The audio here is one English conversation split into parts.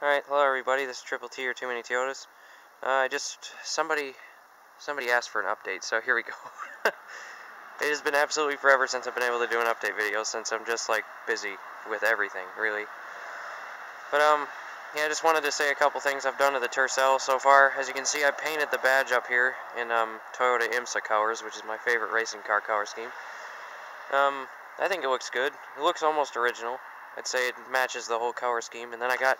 Alright, hello everybody, this is Triple T or Too Many Toyotas. Somebody asked for an update, so here we go. It has been absolutely forever since I've been able to do an update video, since I'm just, like, busy with everything, really. But, yeah, I just wanted to say a couple things I've done to the Tercel so far. As you can see, I painted the badge up here in, Toyota IMSA colors, which is my favorite racing car color scheme. I think it looks good. It looks almost original. I'd say it matches the whole color scheme. And then I got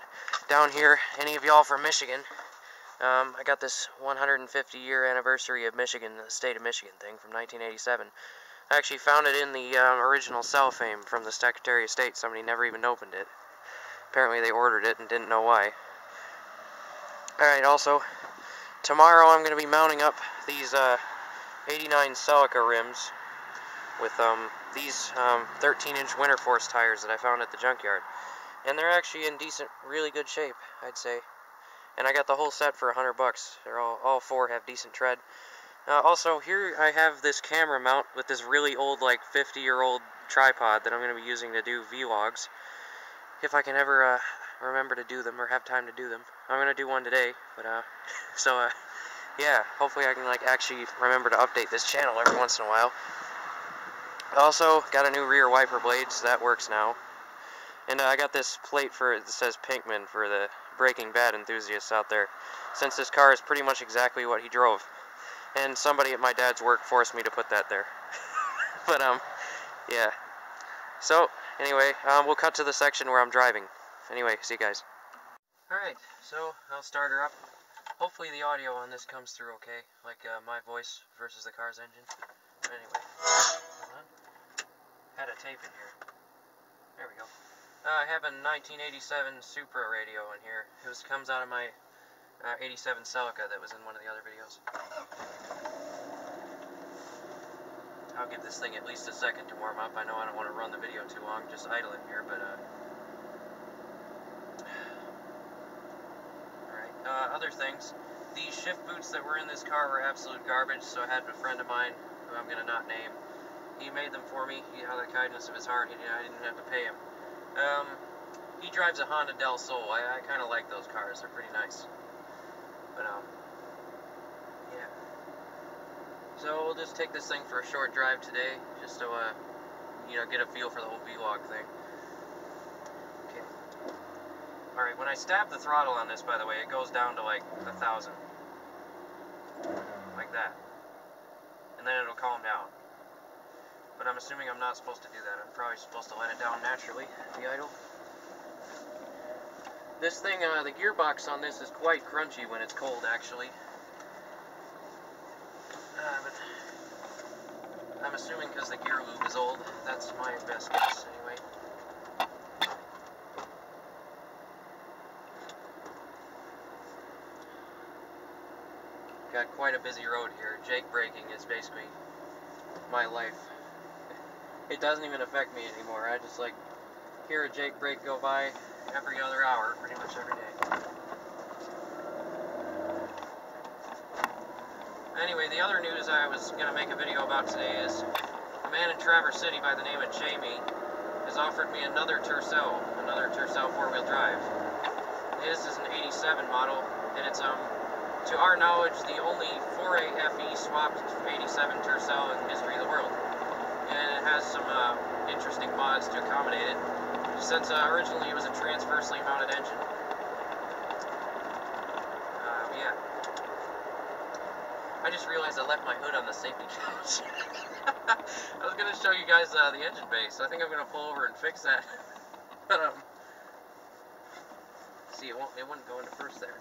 down here, any of y'all from Michigan, I got this 150-year anniversary of Michigan, the state of Michigan thing from 1987. I actually found it in the original cellophane from the Secretary of State. Somebody never even opened it. Apparently they ordered it and didn't know why. Alright, also, tomorrow I'm going to be mounting up these 89 Celica rims with these 13-inch Winter Force tires that I found at the junkyard. And they're actually in decent, really good shape, I'd say. And I got the whole set for $100. They're all four have decent tread. Also, here I have this camera mount with this really old, like 50-year-old tripod that I'm going to be using to do vlogs. If I can ever remember to do them or have time to do them. I'm going to do one today, but yeah, hopefully I can like actually remember to update this channel every once in a while. Also, got a new rear wiper blade, so that works now. And I got this plate that says Pinkman for the Breaking Bad enthusiasts out there, since this car is pretty much exactly what he drove. And somebody at my dad's work forced me to put that there. But, yeah. So, anyway, we'll cut to the section where I'm driving. Anyway, see you guys. Alright, so I'll start her up. Hopefully the audio on this comes through okay, like my voice versus the car's engine. Anyway, hold on. Had a tape in here. There we go. I have a 1987 Supra radio in here. It comes out of my 87 Celica that was in one of the other videos. I'll give this thing at least a second to warm up. I know I don't want to run the video too long, just idle in here, but alright, other things. The shift boots that were in this car were absolute garbage, so I had a friend of mine, who I'm going to not name, he made them for me. Out of the kindness of his heart, I didn't have to pay him. He drives a Honda Del Sol. I kind of like those cars. They're pretty nice. But, yeah. So, we'll just take this thing for a short drive today, just to, get a feel for the whole vlog thing. Okay. Alright, when I stab the throttle on this, by the way, it goes down to, like, 1,000. Like that. And then it'll calm down. But I'm assuming I'm not supposed to do that. I'm probably supposed to let it down naturally, the idle. This thing, the gearbox on this is quite crunchy when it's cold, actually. But I'm assuming because the gear lube is old. That's my best guess, anyway. Got quite a busy road here. Jake braking is basically my life. It doesn't even affect me anymore. I just like hear a Jake brake go by every other hour, pretty much every day. Anyway, the other news I was going to make a video about today is a man in Traverse City by the name of Jamie has offered me another Tercel 4-wheel drive. His is an 87 model, and it's, to our knowledge, the only 4A FE swapped 87 Tercel in the history of the world. And it has some interesting mods to accommodate it, since originally it was a transversely mounted engine. Yeah. I just realized I left my hood on the safety couch. I was going to show you guys the engine bay, so I think I'm going to pull over and fix that. But, see, it wouldn't go into first there.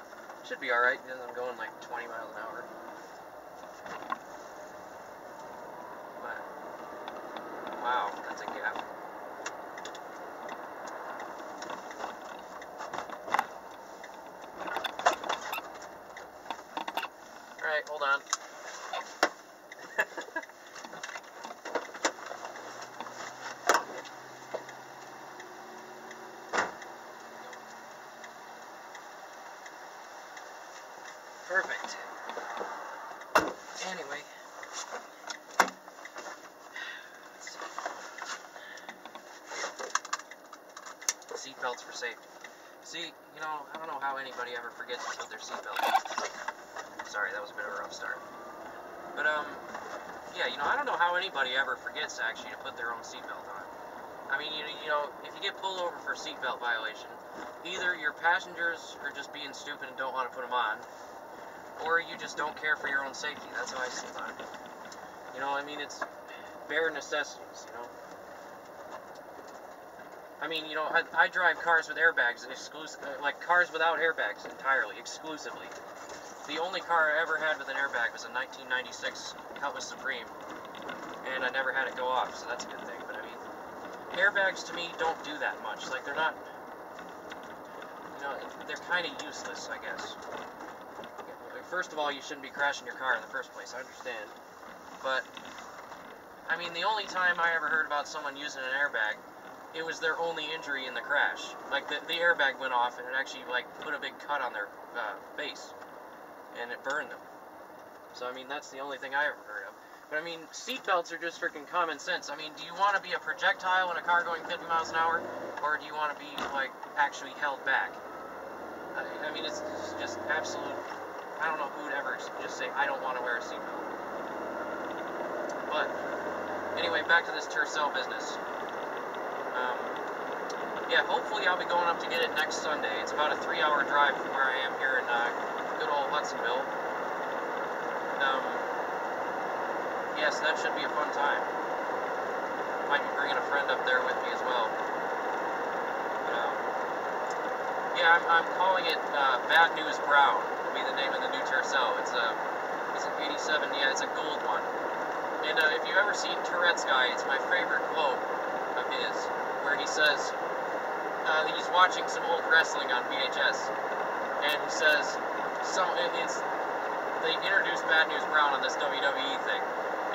Should be alright, because I'm going like 20 miles an hour. Wow, that's a gap. Alright, hold on. Perfect. Anyway. Seatbelts for safety. See, you know, I don't know how anybody ever forgets to put their seatbelt on. Sorry, that was a bit of a rough start. But, yeah, you know, I don't know how anybody ever forgets, actually, to put their own seatbelt on. I mean, you know, if you get pulled over for a seatbelt violation, either your passengers are just being stupid and don't want to put them on, or you just don't care for your own safety. That's how I see it. You know, I mean, it's bare necessities, you know. I mean, you know, I drive cars with airbags, like cars without airbags entirely, exclusively. The only car I ever had with an airbag was a 1996 Cutlass Supreme, and I never had it go off, so that's a good thing. But I mean, airbags to me don't do that much. Like, they're not, you know, they're kind of useless, I guess. First of all, you shouldn't be crashing your car in the first place, I understand. But, I mean, the only time I ever heard about someone using an airbag, it was their only injury in the crash. Like, the airbag went off, and it actually, like, put a big cut on their face. And it burned them. So, I mean, that's the only thing I ever heard of. But, I mean, seatbelts are just freaking common sense. I mean, do you want to be a projectile in a car going 50 miles an hour? Or do you want to be, like, actually held back? I mean, it's just absolute... I don't know who would ever just say, I don't want to wear a seatbelt. But, anyway, back to this Tercel business. Yeah, hopefully I'll be going up to get it next Sunday. It's about a 3-hour drive from where I am here in good old Hudsonville. And, yes, that should be a fun time. Might be bringing a friend up there with me as well. But, yeah, I'm calling it Bad News Brown. Will be the name of the new Tercel. It's an 87. Yeah, it's a gold one. And if you've ever seen Tourette's Guy, it's my favorite quote of his, where he says he's watching some old wrestling on VHS, and he says they introduced Bad News Brown on this WWE thing,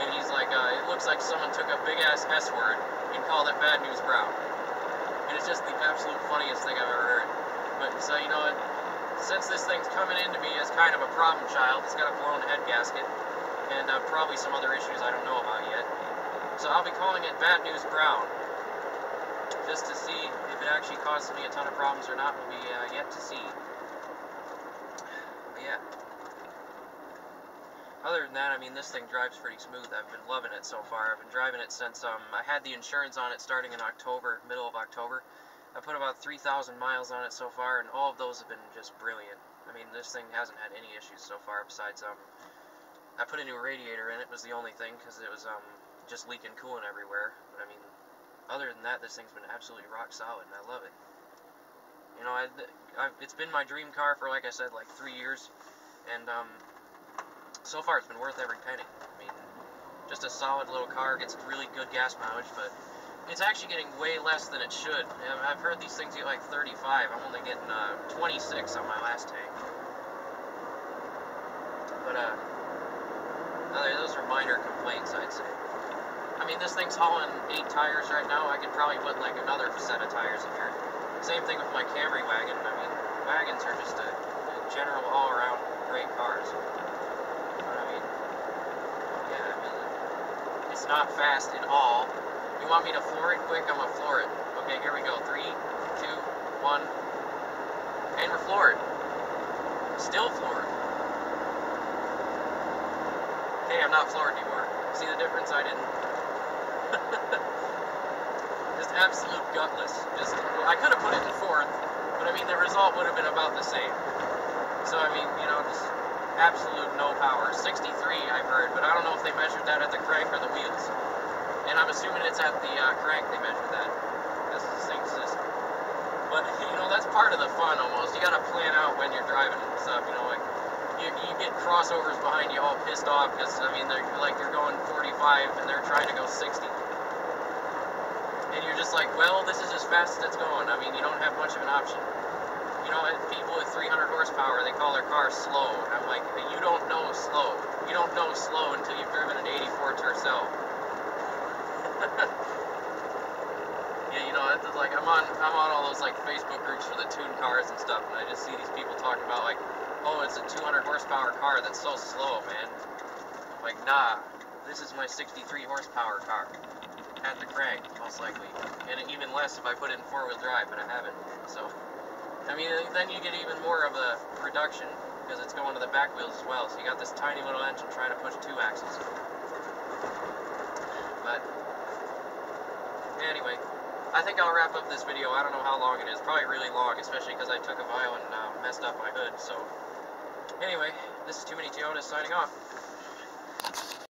and he's like, it looks like someone took a big ass S word and called it Bad News Brown, and it's just the absolute funniest thing I've ever heard. But so, you know, since this thing's coming into me as kind of a problem child, it's got a blown head gasket, and probably some other issues I don't know about yet, so I'll be calling it Bad News Brown, just to see if it actually causes me a ton of problems or not will be yet to see. But yeah. Other than that, I mean, this thing drives pretty smooth. I've been loving it so far. I've been driving it since I had the insurance on it starting in October, middle of October. I put about 3,000 miles on it so far, and all of those have been just brilliant. I mean, this thing hasn't had any issues so far besides, I put a new radiator in it, was the only thing, because it was just leaking coolant everywhere. But I mean, other than that, this thing's been absolutely rock solid, and I love it. You know, it's been my dream car for, like I said, like 3 years, and so far it's been worth every penny. I mean, just a solid little car, gets really good gas mileage, but it's actually getting way less than it should. I've heard these things get like 35. I'm only getting 26 on my last tank. But those are minor complaints, I'd say. I mean, this thing's hauling 8 tires right now. I could probably put like another set of tires in here. Same thing with my Camry wagon. I mean, wagons are just a general all-around great cars. But I mean, yeah, I mean, it's not fast at all. You want me to floor it quick? I'm gonna floor it. Okay, here we go. 3, 2, 1, and we're floored. Still floored. Okay, I'm not floored anymore. See the difference? I didn't. Just absolute gutless. I could have put it in 4th, but I mean the result would have been about the same. So I mean, you know, just absolute no power. 63 I've heard, but I don't know if they measured that at the crank or the wheels. And I'm assuming it's at the crank they measured that. That's the same system. But you know, that's part of the fun almost. You gotta plan out when you're driving and stuff. You know, like you get crossovers behind you all pissed off because I mean they're going 45 and they're trying to go 60. And you're just like, well, this is as fast as it's going. I mean, you don't have much of an option. You know, people with 300 horsepower, they call their car slow. And I'm like, you don't know slow. You don't know slow until you've driven an 84 Tercel. Yeah, you know, it's like I'm on all those like Facebook groups for the tuned cars and stuff, and I just see these people talking about like, oh, it's a 200 horsepower car that's so slow, man. I'm like, nah, this is my 63 horsepower car. At the crank, most likely. And even less if I put it in 4-wheel drive, but I haven't. So, I mean, then you get even more of a reduction because it's going to the back wheels as well. So you got this tiny little engine trying to push 2 axles. But anyway, I think I'll wrap up this video. I don't know how long it is. Probably really long, especially because I took a bio and messed up my hood. So anyway, this is Too Many Toyotas signing off.